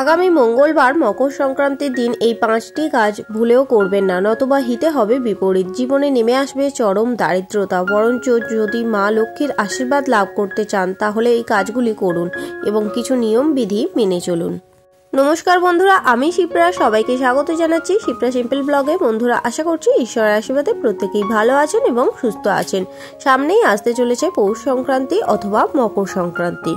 আগামী মঙ্গলবার মকর সংক্রান্তির দিন এই 5টি কাজ ভুলেও করবেন না, নতুবা হিতে হবে বিপরীত। জীবনে নেমে আসবে চরম দারিদ্রতা। বরঞ্চ যদি মা লক্ষ্মীর আশীর্বাদ লাভ করতে চান তাহলে এই কাজগুলি করুন এবং কিছু নিয়ম বিধি মেনে চলুন। নমস্কার বন্ধুরা, আমি শিপ্রা, সবাইকে স্বাগত জানাচ্ছি শিপ্রা সিম্পল ব্লগে। বন্ধুরা, আশা করছি ঈশ্বরের আশীর্বাদে প্রত্যেকেই ভালো আছেন এবং সুস্থ আছেন। সামনেই আসতে চলেছে পৌষ সংক্রান্তি অথবা মকর সংক্রান্তি।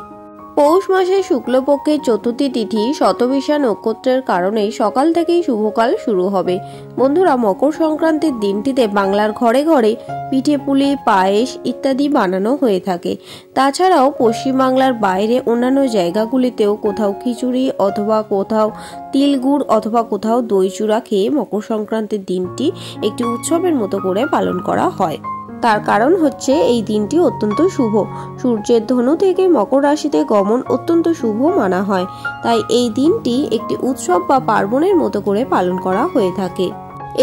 পৌষ মাসের শুক্লপক্ষের চতুর্থী তিথি শতভিষা নক্ষত্রের কারণে সকাল থেকেই শুভকাল শুরু হবে। বন্ধুরা, মকর সংক্রান্তির দিনটিতে বাংলার ঘরে ঘরে পিঠে পুলি, পায়েস ইত্যাদি বানানো হয়ে থাকে। তাছাড়াও পশ্চিমবাংলার বাইরে অন্যান্য জায়গাগুলিতেও কোথাও খিচুড়ি অথবা কোথাও তিল গুড় অথবা কোথাও দই চূড়া খেয়ে মকর সংক্রান্তির দিনটি একটি উৎসবের মতো করে পালন করা হয়। তার কারণ হচ্ছে এই দিনটি অত্যন্ত শুভ। সূর্যের ধনু থেকে মকর রাশিতে গমন অত্যন্ত শুভ মানা হয়, তাই এই দিনটি একটি উৎসব বা পার্বণের মতো করে পালন করা হয়ে থাকে।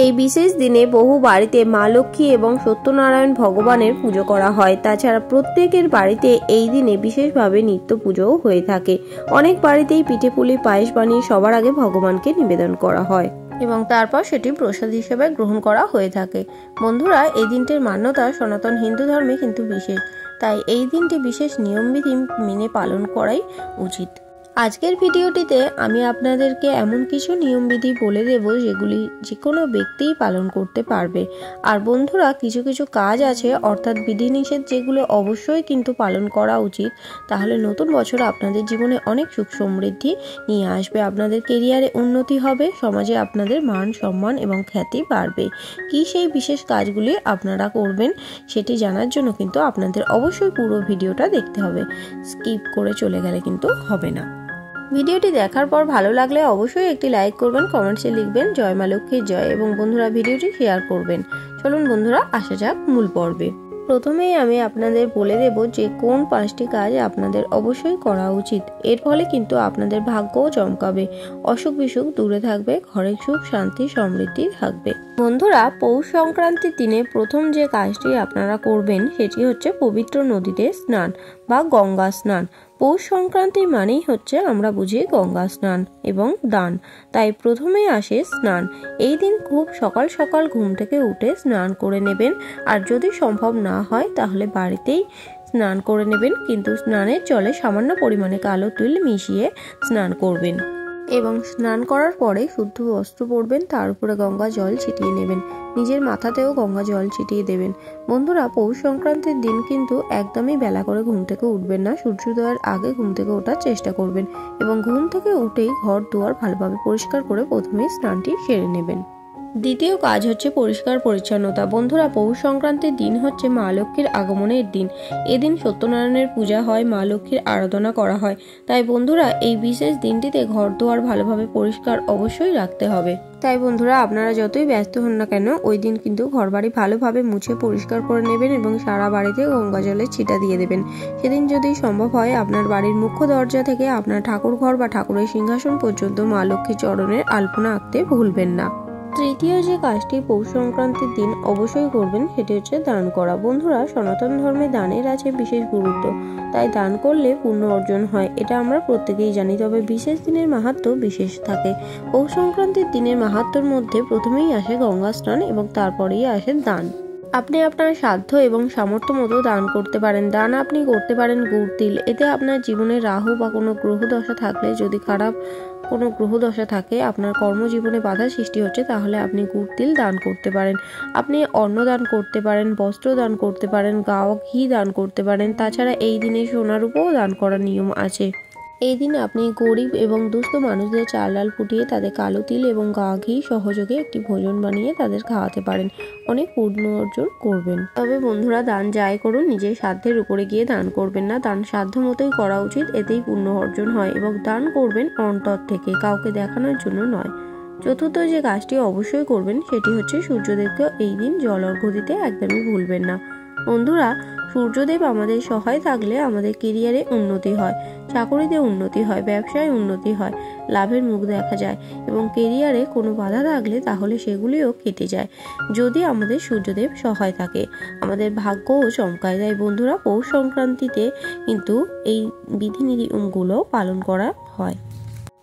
এই বিশেষ দিনে বহু বাড়িতে মা লক্ষ্মী এবং সত্যনারায়ণ ভগবানের পুজো করা হয়। তাছাড়া প্রত্যেকের বাড়িতে এই দিনে বিশেষভাবে নিত্য পুজোও হয়ে থাকে। অনেক বাড়িতেই পিঠে পুলি, পায়েস বানিয়ে সবার আগে ভগবানকে নিবেদন করা হয় এবং তারপর সেটি প্রসাদ হিসেবে গ্রহণ করা হয়ে থাকে। বন্ধুরা, এই দিনটির মান্যতা সনাতন হিন্দু ধর্মে কিন্তু বিশেষ, তাই এই দিনটি বিশেষ নিয়মবিধি মেনে পালন করাই উচিত। আজকের ভিডিওটিতে আমি আপনাদেরকে এমন কিছু নিয়মবিধি বলে দেব যেগুলি যে কোনো ব্যক্তিই পালন করতে পারবে। আর বন্ধুরা, কিছু কিছু কাজ আছে অর্থাৎ বিধিনিষেধ যেগুলো অবশ্যই কিন্তু পালন করা উচিত। তাহলে নতুন বছর আপনাদের জীবনে অনেক সুখ সমৃদ্ধি নিয়ে আসবে, আপনাদের কেরিয়ারে উন্নতি হবে, সমাজে আপনাদের মান সম্মান এবং খ্যাতি বাড়বে। কি সেই বিশেষ কাজগুলি আপনারা করবেন সেটি জানার জন্য কিন্তু আপনাদের অবশ্যই পুরো ভিডিওটা দেখতে হবে। স্কিপ করে চলে গেলে কিন্তু হবে না। ভিডিওটি দেখার পর ভালো লাগলে অবশ্যই একটি লাইক করবেন, কমেন্টসে লিখবেন জয় মা লক্ষ্মীর জয় এবং বন্ধুরা ভিডিওটি শেয়ার করবেন। চলুন বন্ধুরা, আসা যাক মূল পর্বে। প্রথমেই আমি আপনাদের বলে দেব যে কোন 5টি কাজ আপনাদের অবশ্যই করা উচিত। এর ফলে কিন্তু আপনাদের ভাগ্যও চমকাবে, অসুখ বিসুখ দূরে থাকবে, ঘরে সুখ শান্তি সমৃদ্ধি থাকবে। বন্ধুরা, পৌষ সংক্রান্তির দিনে প্রথম যে কাজটি আপনারা করবেন সেটি হচ্ছে পবিত্র নদীতে স্নান বা গঙ্গা স্নান। পৌষ সংক্রান্তি মানেই হচ্ছে আমরা বুঝি গঙ্গা স্নান এবং দান, তাই প্রথমেই আসে স্নান। এই দিন খুব সকাল সকাল ঘুম থেকে উঠে স্নান করে নেবেন, আর যদি সম্ভব না হয় তাহলে বাড়িতেই স্নান করে নেবেন, কিন্তু স্নানের জলে সামান্য পরিমাণে কালো তিল মিশিয়ে স্নান করবেন এবং স্নান করার পরে শুদ্ধ বস্ত্র পরবেন, তার উপরে গঙ্গা জল ছিটিয়ে নেবেন, নিজের মাথাতেও গঙ্গা জল ছিটিয়ে দেবেন। বন্ধুরা, পৌষ সংক্রান্তির দিন কিন্তু একদমই বেলা করে ঘুম থেকে উঠবেন না, সূর্যোদয়ের আগে ঘুম থেকে ওঠার চেষ্টা করবেন এবং ঘুম থেকে উঠেই ঘর দুয়ার ভালোভাবে পরিষ্কার করে প্রথমেই স্নানটি সেরে নেবেন। দ্বিতীয় কাজ হচ্ছে পরিষ্কার পরিচ্ছন্নতা। বন্ধুরা, পৌষ সংক্রান্তির দিন হচ্ছে মা লক্ষ্মীর আগমনের দিন। এদিন সত্যনারায়ণের পূজা হয়, মা লক্ষ্মীর আরাধনা করা হয়। তাই বন্ধুরা, এই বিশেষ দিনটিতে ঘর দুয়ার ভালোভাবে পরিষ্কার অবশ্যই রাখতে হবে। তাই বন্ধুরা, আপনারা যতই ব্যস্ত হন না কেন ওই দিন কিন্তু ঘরবাড়ি ভালোভাবে মুছে পরিষ্কার করে নেবেন এবং সারা বাড়িতে গঙ্গা জলের ছিটা দিয়ে দেবেন। সেদিন যদি সম্ভব হয় আপনার বাড়ির মুখ্য দরজা থেকে আপনার ঠাকুর ঘর বা ঠাকুরের সিংহাসন পর্যন্ত মা লক্ষ্মীর চরণের আলপনা আঁকতে ভুলবেন না। তৃতীয় যে কাজটি পৌষ সংক্রান্তির দিন অবশ্যই করবেন সেটি হচ্ছে দান করা। বন্ধুরা, সনাতন ধর্মে দানের আছে বিশেষ গুরুত্ব, তাই দান করলে পুণ্য অর্জন হয়, এটা আমরা প্রত্যেকেই জানি। তবে বিশেষ দিনের মাহাত্ম্য বিশেষ থাকে। পৌষ সংক্রান্তির দিনের মাহাত্ম্যের মধ্যে প্রথমেই আসে গঙ্গা স্নান এবং তারপরেই আসে দান। আপনি আপনার সাধ্য এবং সামর্থ্য মতো দান করতে পারেন। দান আপনি করতে পারেন গুড় তিল। এতে আপনার জীবনে রাহু বা কোনো গ্রহ দশা থাকলে, যদি খারাপ কোনো গ্রহ দশা থাকে, আপনার কর্মজীবনে বাধা সৃষ্টি হচ্ছে, তাহলে আপনি গুড় তিল দান করতে পারেন। আপনি অন্ন দান করতে পারেন, বস্ত্র দান করতে পারেন, গাও ঘি দান করতে পারেন। তাছাড়া এই দিনে সোনা রূপও দান করার নিয়ম আছে। এই দিন আপনি গরিব এবং দুস্থ মানুষদের চাল ডাল ফুটিয়ে তাদের কালো তিল এবং গা ঘি সহযোগে একটি ভোজন বানিয়ে তাদের খাওয়াতে পারেন, অনেক পুণ্য অর্জন করবেন। তবে বন্ধুরা, দান যাই করুন নিজের সাধ্যের উপরে গিয়ে দান করবেন না, দান সাধ্য মতোই করা উচিত, এতেই পুণ্য অর্জন হয় এবং দান করবেন অন্তর থেকে, কাউকে দেখানোর জন্য নয়। চতুর্থ যে কাজটি অবশ্যই করবেন সেটি হচ্ছে সূর্যদেবকে এই দিন জল অর্ঘ্য দিতে একদমই ভুলবেন না। বন্ধুরা, সূর্যদেব আমাদের সহায় থাকলে আমাদের কেরিয়ারে উন্নতি হয়, চাকরিতে উন্নতি হয়, ব্যবসায় উন্নতি হয়, লাভের মুখ দেখা যায় এবং কেরিয়ারে কোনো বাধা থাকলে তাহলে সেগুলিও কেটে যায় যদি আমাদের সূর্যদেব সহায় থাকে, আমাদের ভাগ্যও চমকায়। তাই বন্ধুরা, পৌষ সংক্রান্তিতে কিন্তু এই বিধিনিয়মগুলো পালন করা হয়।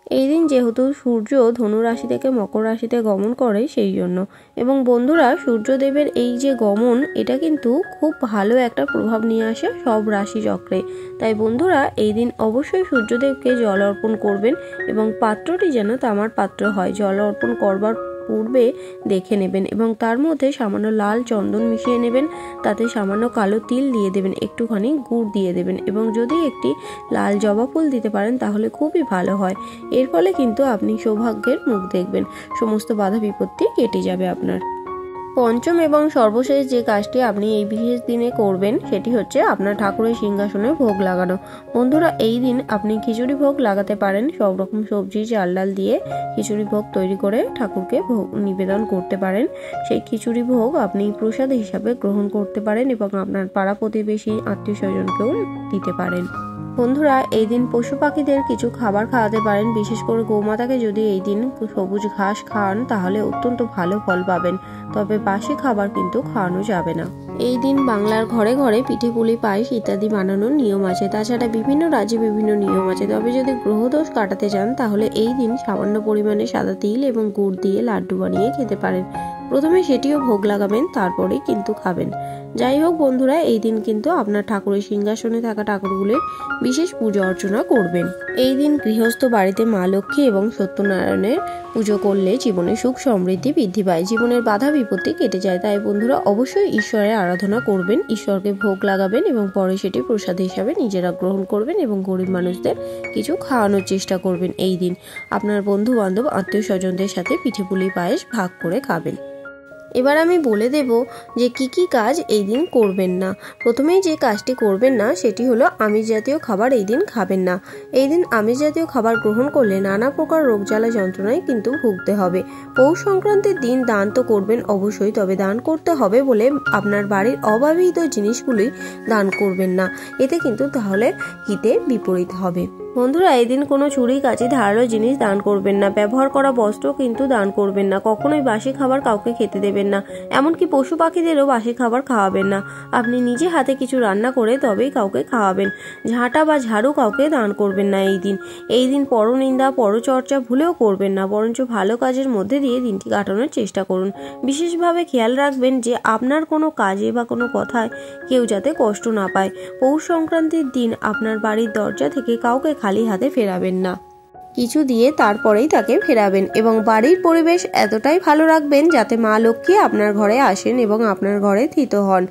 এই দিন যেহেতু সূর্য ধনু রাশি থেকে মকর রাশিতে গমন করে সেই জন্য। এবং বন্ধুরা, সূর্যদেবের এই যে গমন, এটা কিন্তু খুব ভালো একটা প্রভাব নিয়ে আসে সব রাশি চক্রে। তাই বন্ধুরা, এই দিন অবশ্যই সূর্যদেবকে জল অর্পণ করবেন এবং পাত্রটি যেন তামার পাত্র হয়। জল অর্পণ করবার পূর্বে দেখে নেবেন এবং তার মধ্যে সামান্য লাল চন্দন মিশিয়ে নেবেন, তাতে সামান্য কালো তিল দিয়ে দেবেন, একটুখানি গুড় দিয়ে দেবেন এবং যদি একটি লাল জবা ফুল দিতে পারেন তাহলে খুবই ভালো হয়। এর ফলে কিন্তু আপনি সৌভাগ্যের মুখ দেখবেন, সমস্ত বাধা বিপত্তি কেটে যাবে আপনার। পঞ্চম এবং সর্বশেষ যে কাজটি আপনি এই বিশেষ দিনে করবেন সেটি হচ্ছে আপনার ঠাকুরের সিংহাসনে ভোগ লাগানো। বন্ধুরা, এই দিন আপনি খিচুড়ি ভোগ লাগাতে পারেন। সব রকম সবজি চাল ডাল দিয়ে খিচুড়ি ভোগ তৈরি করে ঠাকুরকে ভোগ নিবেদন করতে পারেন। সেই খিচুড়ি ভোগ আপনি প্রসাদ হিসাবে গ্রহণ করতে পারেন এবং আপনার পাড়া প্রতিবেশী আত্মীয় স্বজনকেও দিতে পারেন। বন্ধুরা, এই দিন পশু পাখিদের কিছু খাবার খাওয়াতে পারেন। বিশেষ করে গৌমাতাকে যদি এই দিন সবুজ ঘাস খাওয়ান তাহলে অত্যন্ত ভালো ফল পাবেন, তবে বাসি খাবার কিন্তু খাওয়ানো যাবে না। এই দিন বাংলার ঘরে ঘরে পিঠে পুলি পায়েস ইত্যাদি বানানোর নিয়ম আছে। তাছাড়া বিভিন্ন রাজ্যে বিভিন্ন নিয়ম আছে। তবে যদি গ্রহদোষ কাটাতে চান তাহলে এই দিন সামান্য পরিমাণে সাদা তিল এবং গুড় দিয়ে লাড্ডু বানিয়ে খেতে পারেন। প্রথমে সেটিও ভোগ লাগাবেন, তারপরেই কিন্তু খাবেন। যাই হোক বন্ধুরা, এই দিন কিন্তু আপনার ঠাকুরের সিংহাসনে থাকা ঠাকুরগুলির বিশেষ পূজা অর্চনা করবেন। এই দিন গৃহস্থ বাড়িতে মা লক্ষ্মী এবং সত্যনারায়ণের পুজো করলে জীবনে সুখ সমৃদ্ধি বৃদ্ধি পায়, জীবনের বাধা বিপত্তি কেটে যায়। তাই বন্ধুরা, অবশ্যই ঈশ্বরের আরাধনা করবেন, ঈশ্বরকে ভোগ লাগাবেন এবং পরে সেটি প্রসাদ হিসাবে নিজেরা গ্রহণ করবেন এবং গরিব মানুষদের কিছু খাওয়ানোর চেষ্টা করবেন। এই দিন আপনার বন্ধু বান্ধব আত্মীয় স্বজনদের সাথে পিঠে পুলি পায়েস ভাগ করে খাবেন। এবার আমি বলে দেব যে কি কি কাজ এই দিন করবেন না। প্রথমেই যে কাজটি করবেন না সেটি হলো আমিষ জাতীয় খাবার এই দিন খাবেন না। এই দিন আমিষ জাতীয় খাবার গ্রহণ করলে নানা প্রকার রোগ জ্বালা যন্ত্রণায় কিন্তু ভুগতে হবে। পৌষ সংক্রান্তির দিন দান তো করবেন অবশ্যই, তবে দান করতে হবে বলে আপনার বাড়ির অব্যবহৃত জিনিসগুলি দান করবেন না, এতে কিন্তু তাহলে হিতে বিপরীত হবে। বন্ধুরা, এই দিন কোনো চুরি কাঁচি ধারালো জিনিস দান করবেন না। ব্যবহার করা বস্ত্র কিন্তু দান করবেন না। কখনোই বাসি খাবার কাউকে খেতে দেবেন না, এমনকি পশু পাখিদেরও বাসি খাবার খাওয়াবেন না। আপনি নিজে হাতে কিছু রান্না করে তবেই কাউকে খাওয়াবেন। ঝাঁটা বা ঝাড়ু কাউকে দান করবেন না এই দিন। এই দিন পরনিন্দা পরচর্চা ভুলেও করবেন না, বরঞ্চ ভালো কাজের মধ্যে দিয়ে দিনটি কাটানোর চেষ্টা করুন। বিশেষভাবে খেয়াল রাখবেন যে আপনার কোনো কাজে বা কোনো কথায় কেউ যাতে কষ্ট না পায়। পৌষ সংক্রান্তির দিন আপনার বাড়ির দরজা থেকে কাউকে খালি হাতে ফেরাবেন না, কিছু দিয়ে তারপরেই তাকে ফেরাবেন এবং বাড়ির পরিবেশ এতটাই ভালো রাখবেন যাতে মা লক্ষ্মী আপনার ঘরে আসেন এবং আপনার ঘরে স্থিত হন।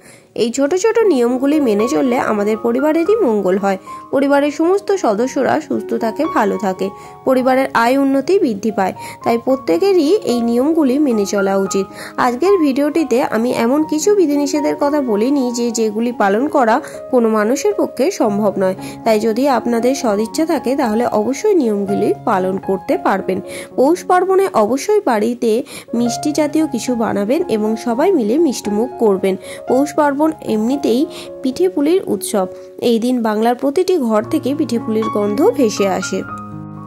এই ছোট ছোট নিয়মগুলি মেনে চললে আমাদের পরিবারেরই মঙ্গল হয়, পরিবারের সমস্ত সদস্যরা সুস্থ থাকে, ভালো থাকে, পরিবারের আয় উন্নতি বৃদ্ধি পায়। তাই প্রত্যেকেরই এই নিয়মগুলি মেনে চলা উচিত। আজকের ভিডিওটিতে আমি এমন কিছু বিধিনিষেধের কথা বলিনি যেগুলি পালন করা কোনো মানুষের পক্ষে সম্ভব নয়। তাই যদি আপনাদের সদিচ্ছা থাকে তাহলে অবশ্যই নিয়মগুলি পালন করতে পারবেন। পৌষ পার্বণে অবশ্যই বাড়িতে মিষ্টি জাতীয় কিছু বানাবেন এবং সবাই মিলে মিষ্টিমুখ করবেন। পৌষ পার্বণ এমনিতেই পিঠে পুলির উৎসব। এই দিন বাংলার প্রতিটি ঘর থেকে পিঠে পুলির গন্ধ ভেসে আসে।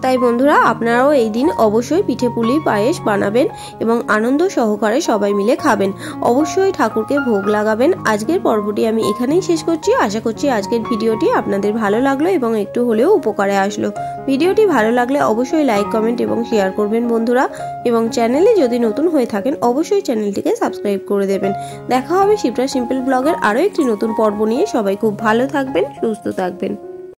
তাই বন্ধুরা, আপনারাও এই দিন অবশ্যই পিঠে পুলি পায়েস বানাবেন এবং আনন্দ সহকারে সবাই মিলে খাবেন। অবশ্যই ঠাকুরকে ভোগ লাগাবেন। আজকের পর্বটি আমি এখানেই শেষ করছি। আশা করছি আজকের ভিডিওটি আপনাদের ভালো লাগলো এবং একটু হলেও উপকারে আসলো। ভিডিওটি ভালো লাগলে অবশ্যই লাইক, কমেন্ট এবং শেয়ার করবেন বন্ধুরা, এবং চ্যানেলে যদি নতুন হয়ে থাকেন অবশ্যই চ্যানেলটিকে সাবস্ক্রাইব করে দেবেন। দেখা হবে শিপ্রা সিম্পল ব্লগের আরও একটি নতুন পর্ব নিয়ে। সবাই খুব ভালো থাকবেন, সুস্থ থাকবেন।